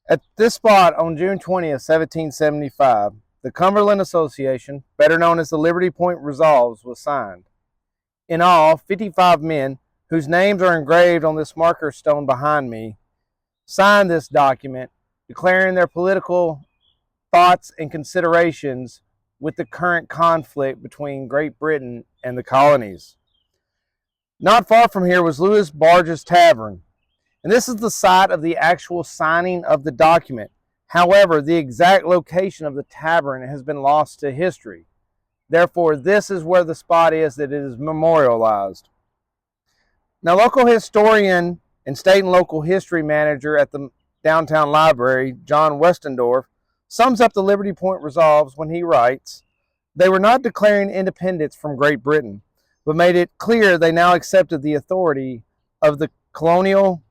At this spot on June 20th, 1775, the Cumberland Association, better known as the Liberty Point Resolves, was signed. In all, 55 men, whose names are engraved on this marker stone behind me, signed this document declaring their political thoughts and considerations with the current conflict between Great Britain and the colonies. Not far from here was Louis Barge's Tavern, and this is the site of the actual signing of the document. However, the exact location of the tavern has been lost to history. Therefore, this is where the spot is that it is memorialized. Now, local historian and state and local history manager at the downtown library, John Westendorf, sums up the Liberty Point Resolves when he writes, "They were not declaring independence from Great Britain, but made it clear they now accepted the authority of the Colonial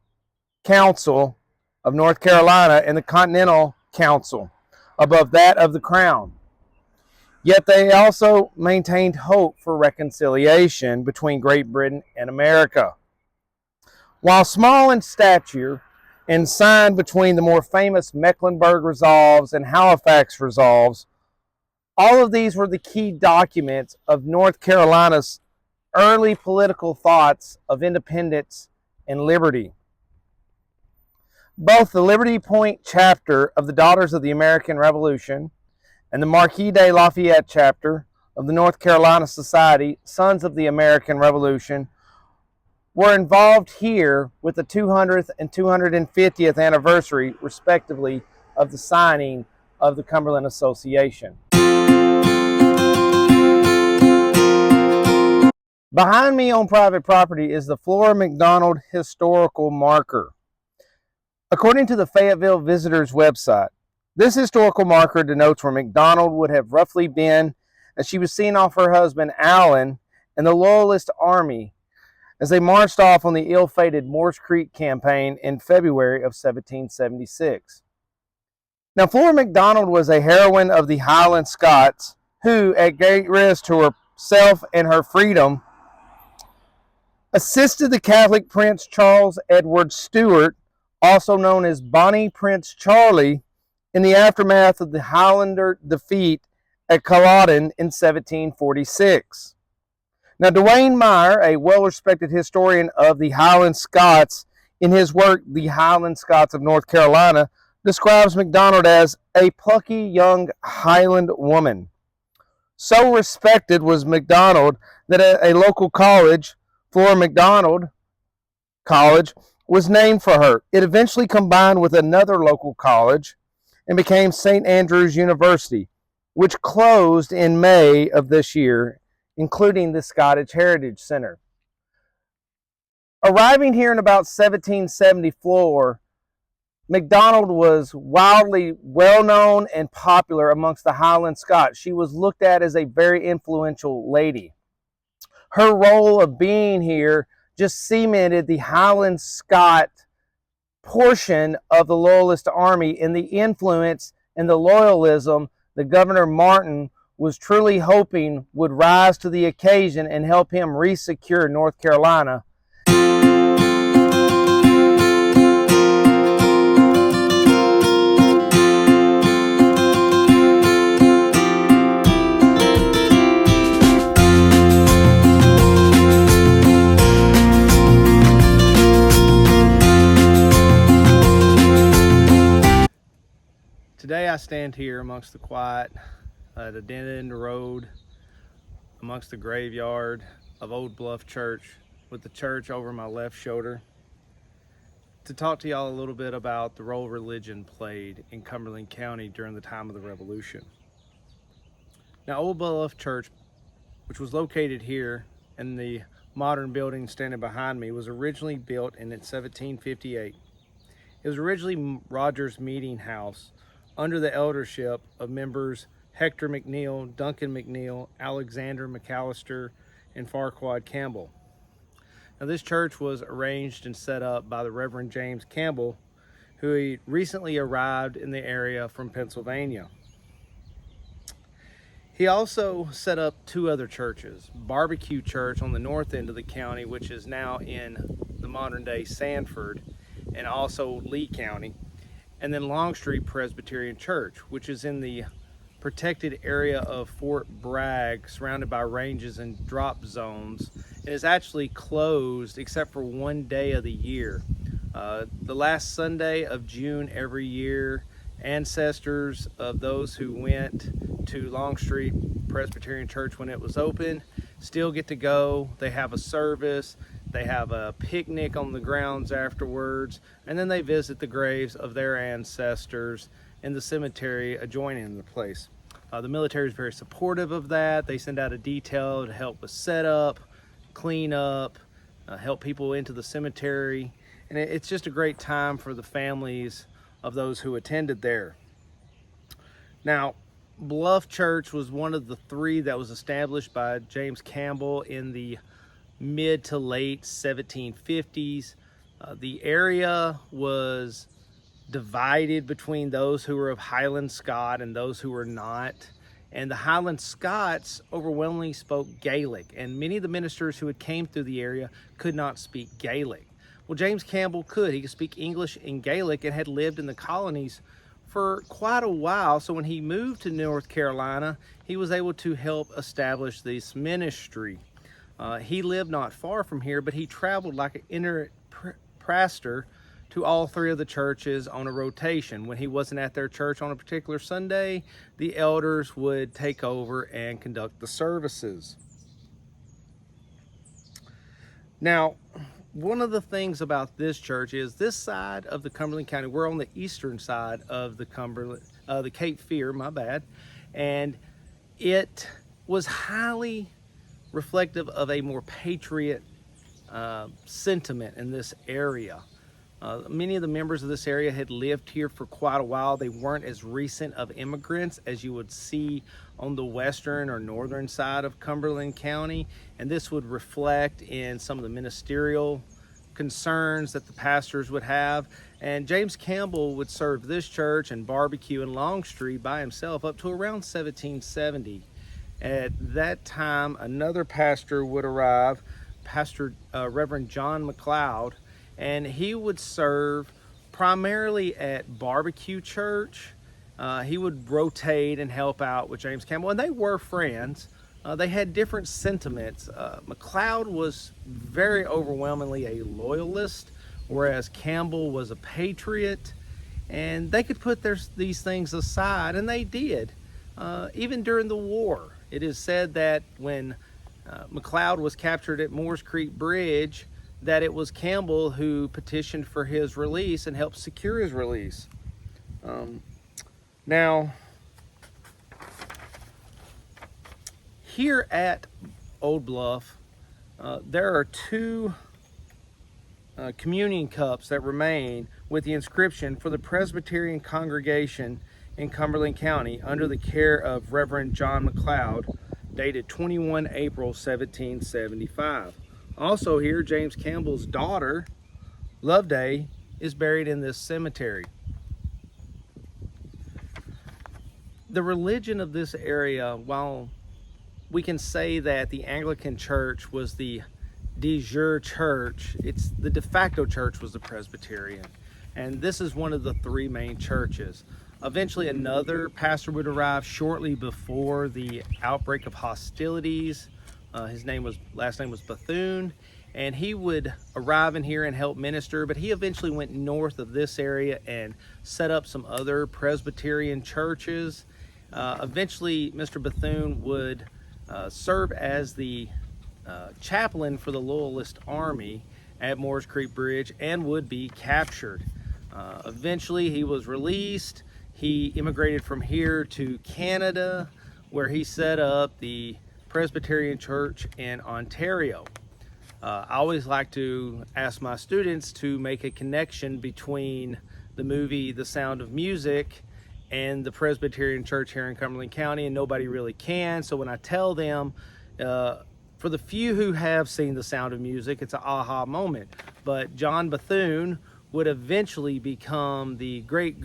Council of North Carolina and the Continental Council above that of the Crown. Yet they also maintained hope for reconciliation between Great Britain and America. While small in stature and signed between the more famous Mecklenburg Resolves and Halifax Resolves, all of these were the key documents of North Carolina's early political thoughts of independence and liberty. Both the Liberty Point chapter of the Daughters of the American Revolution and the Marquis de Lafayette chapter of the North Carolina Society, Sons of the American Revolution, were involved here with the 200th and 250th anniversary, respectively, of the signing of the Cumberland Association. Behind me on private property is the Flora McDonald Historical Marker. According to the Fayetteville Visitor's website, this historical marker denotes where McDonald would have roughly been as she was seen off her husband, Allen, and the Loyalist Army as they marched off on the ill-fated Morse Creek campaign in February of 1776. Now, Flora McDonald was a heroine of the Highland Scots who, at great risk to herself and her freedom, assisted the Catholic Prince Charles Edward Stuart, also known as Bonnie Prince Charlie, in the aftermath of the Highlander defeat at Culloden in 1746. Now, Dwayne Meyer, a well-respected historian of the Highland Scots, in his work, The Highland Scots of North Carolina, describes McDonald as a plucky young Highland woman. So respected was McDonald that a local college, Flora McDonald College, was named for her. It eventually combined with another local college and became St. Andrews University, which closed in May of this year, including the Scottish Heritage Center. Arriving here in about 1774, McDonald was wildly well-known and popular amongst the Highland Scots. She was looked at as a very influential lady. Her role of being here just cemented the Highland Scot portion of the Loyalist Army and the influence and the loyalism that Governor Martin was truly hoping would rise to the occasion and help him re-secure North Carolina. Today I stand here amongst the quiet at a dead-end road, amongst the graveyard of Old Bluff Church, with the church over my left shoulder, to talk to y'all a little bit about the role religion played in Cumberland County during the time of the Revolution. Now, Old Bluff Church, which was located here in the modern building standing behind me, was originally built in 1758. It was originally Rogers Meeting House under the eldership of members Hector McNeil, Duncan McNeil, Alexander McAllister, and Farquhar Campbell. Now, this church was arranged and set up by the Reverend James Campbell, who recently arrived in the area from Pennsylvania. He also set up two other churches, Barbecue Church on the north end of the county, which is now in the modern day Sanford, and also Lee County, and then Longstreet Presbyterian Church, which is in the protected area of Fort Bragg, surrounded by ranges and drop zones. It is actually closed except for one day of the year. The last Sunday of June every year, ancestors of those who went to Longstreet Presbyterian Church when it was open still get to go. They have a service, they have a picnic on the grounds afterwards, and then they visit the graves of their ancestors in the cemetery adjoining the place. The military is very supportive of that. They send out a detail to help with setup, clean up, help people into the cemetery, and it's just a great time for the families of those who attended there. Now, Bluff Church was one of the three that was established by James Campbell in the mid to late 1750s. The area was divided between those who were of Highland Scot and those who were not. And the Highland Scots overwhelmingly spoke Gaelic, and many of the ministers who had came through the area could not speak Gaelic. Well, James Campbell could. He could speak English and Gaelic and had lived in the colonies for quite a while. So when he moved to North Carolina, he was able to help establish this ministry. He lived not far from here, but he traveled like an itinerant pastor to all three of the churches on a rotation. When he wasn't at their church on a particular Sunday, the elders would take over and conduct the services. Now, one of the things about this church is this side of the Cumberland County, we're on the eastern side of the the Cape Fear, and it was highly reflective of a more patriot sentiment in this area. Many of the members of this area had lived here for quite a while. They weren't as recent of immigrants as you would see on the western or northern side of Cumberland County, and this would reflect in some of the ministerial concerns that the pastors would have. And James Campbell would serve this church and barbecue in Longstreet by himself up to around 1770. At that time, another pastor would arrive, Reverend John McLeod, and he would serve primarily at barbecue church. He would rotate and help out with James Campbell, and they were friends. They had different sentiments. McLeod was very overwhelmingly a loyalist, whereas Campbell was a patriot, and they could put these things aside, and they did. Even during the war, it is said that when McLeod was captured at Moores Creek Bridge, that it was Campbell who petitioned for his release and helped secure his release. Now, here at Old Bluff, there are two communion cups that remain with the inscription for the Presbyterian congregation in Cumberland County under the care of Reverend John McLeod, dated 21 April 1775. Also here, James Campbell's daughter, Loveday, is buried in this cemetery. The religion of this area, while we can say that the Anglican Church was the de jure church, the de facto church was the Presbyterian. And this is one of the three main churches. Eventually another pastor would arrive shortly before the outbreak of hostilities. His last name was Bethune, and he would arrive in here and help minister, but he eventually went north of this area and set up some other Presbyterian churches. Eventually, Mr. Bethune would serve as the chaplain for the Loyalist Army at Moores Creek Bridge and would be captured. Eventually, he was released. He immigrated from here to Canada, where he set up the Presbyterian Church in Ontario. I always like to ask my students to make a connection between the movie The Sound of Music and the Presbyterian Church here in Cumberland County, and nobody really can. So when I tell them, for the few who have seen The Sound of Music, it's an aha moment. But John Bethune would eventually become the great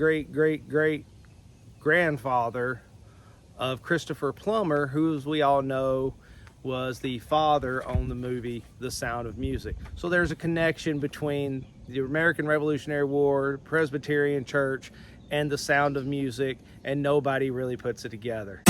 grandfather of Christopher Plummer, who, as we all know, was the father on the movie The Sound of Music. So there's a connection between the American Revolutionary War, Presbyterian Church, and The Sound of Music, and nobody really puts it together.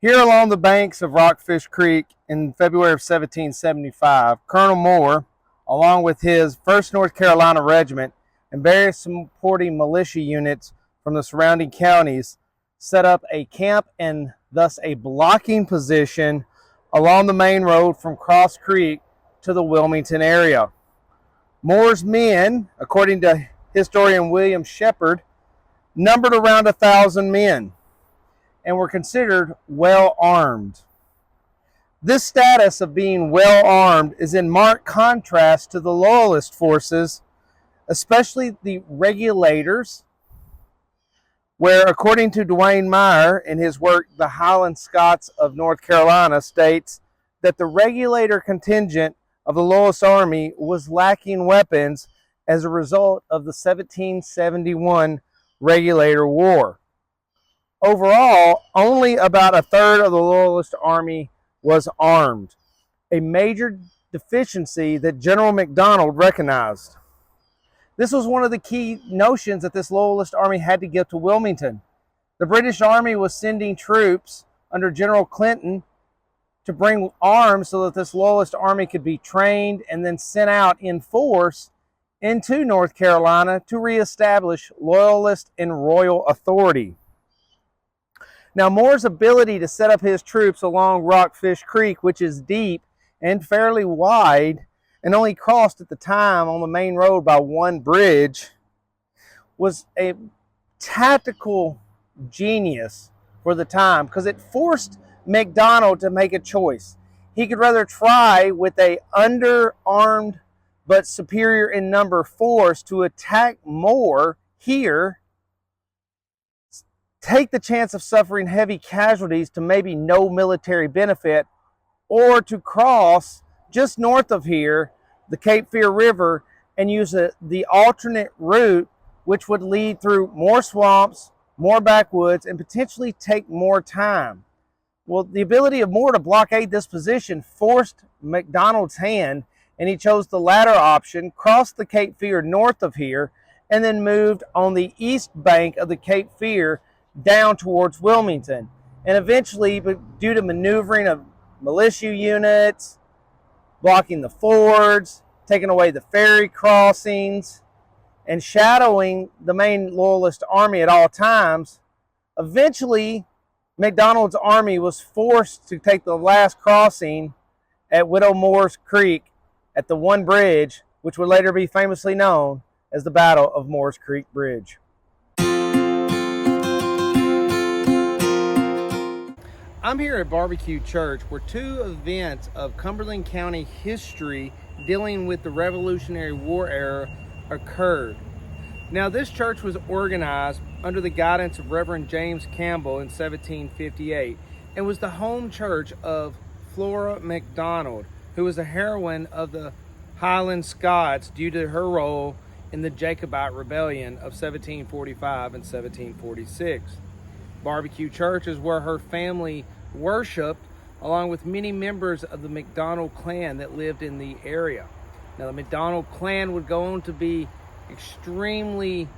Here along the banks of Rockfish Creek in February of 1775, Colonel Moore, along with his 1st North Carolina Regiment and various supporting militia units from the surrounding counties, set up a camp and thus a blocking position along the main road from Cross Creek to the Wilmington area. Moore's men, according to historian William Shepard, numbered around 1,000 men and were considered well armed. This status of being well armed is in marked contrast to the Loyalist forces, especially the Regulators, where, according to Dwayne Meyer in his work The Highland Scots of North Carolina, states that the Regulator contingent of the Loyalist Army was lacking weapons as a result of the 1771 Regulator War. Overall, only about a third of the Loyalist Army was armed, a major deficiency that General McDonald recognized. This was one of the key notions that this Loyalist Army had to get to Wilmington. The British Army was sending troops under General Clinton to bring arms so that this Loyalist Army could be trained and then sent out in force into North Carolina to reestablish Loyalist and royal authority. Now, Moore's ability to set up his troops along Rockfish Creek, which is deep and fairly wide and only crossed at the time on the main road by one bridge, was a tactical genius for the time, because it forced McDonald to make a choice. He could rather try with a underarmed but superior in number force to attack Moore here, take the chance of suffering heavy casualties to maybe no military benefit, or to cross just north of here the Cape Fear River and use the alternate route, which would lead through more swamps, more backwoods, and potentially take more time. Well, the ability of Moore to blockade this position forced McDonald's hand, and he chose the latter option, crossed the Cape Fear north of here, and then moved on the east bank of the Cape Fear down towards Wilmington. And eventually, due to maneuvering of militia units, blocking the fords, taking away the ferry crossings, and shadowing the main Loyalist army at all times, eventually McDonald's army was forced to take the last crossing at Widow Moore's Creek at the one bridge, which would later be famously known as the Battle of Moore's Creek Bridge. I'm here at Barbecue Church, where two events of Cumberland County history dealing with the Revolutionary War era occurred. Now, this church was organized under the guidance of Reverend James Campbell in 1758 and was the home church of Flora MacDonald, who was a heroine of the Highland Scots due to her role in the Jacobite Rebellion of 1745 and 1746. Barbecue Church is where her family worshiped, along with many members of the MacDonald clan that lived in the area. Now, the MacDonald clan would go on to be extremely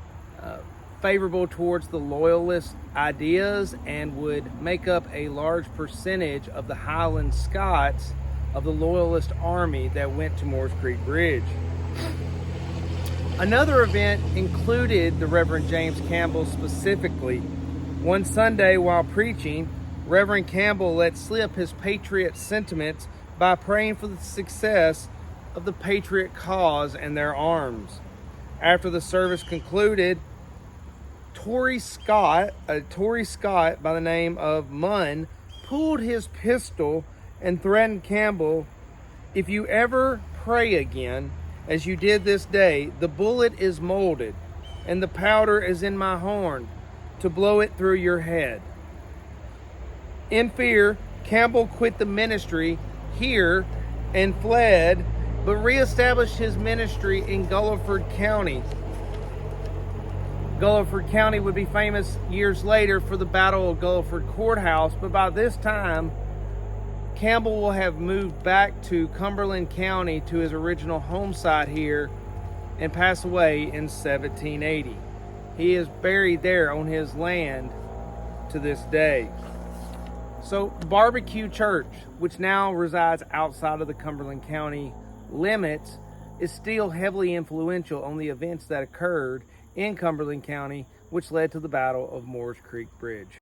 favorable towards the Loyalist ideas and would make up a large percentage of the Highland Scots of the Loyalist army that went to Moore's Creek Bridge. Another event included the Reverend James Campbell specifically. One Sunday while preaching, Reverend Campbell let slip his patriot sentiments by praying for the success of the patriot cause and their arms. After the service concluded, Tory Scott by the name of Munn pulled his pistol and threatened Campbell, "If you ever pray again, as you did this day, the bullet is molded and the powder is in my horn to blow it through your head." In fear, Campbell quit the ministry here and fled, but reestablished his ministry in Gulliford County. Gulliford County would be famous years later for the Battle of Gulliford Courthouse, but by this time, Campbell will have moved back to Cumberland County to his original home site here and pass away in 1780. He is buried there on his land to this day. So Barbecue Church, which now resides outside of the Cumberland County limits, is still heavily influential on the events that occurred in Cumberland County, which led to the Battle of Moores Creek Bridge.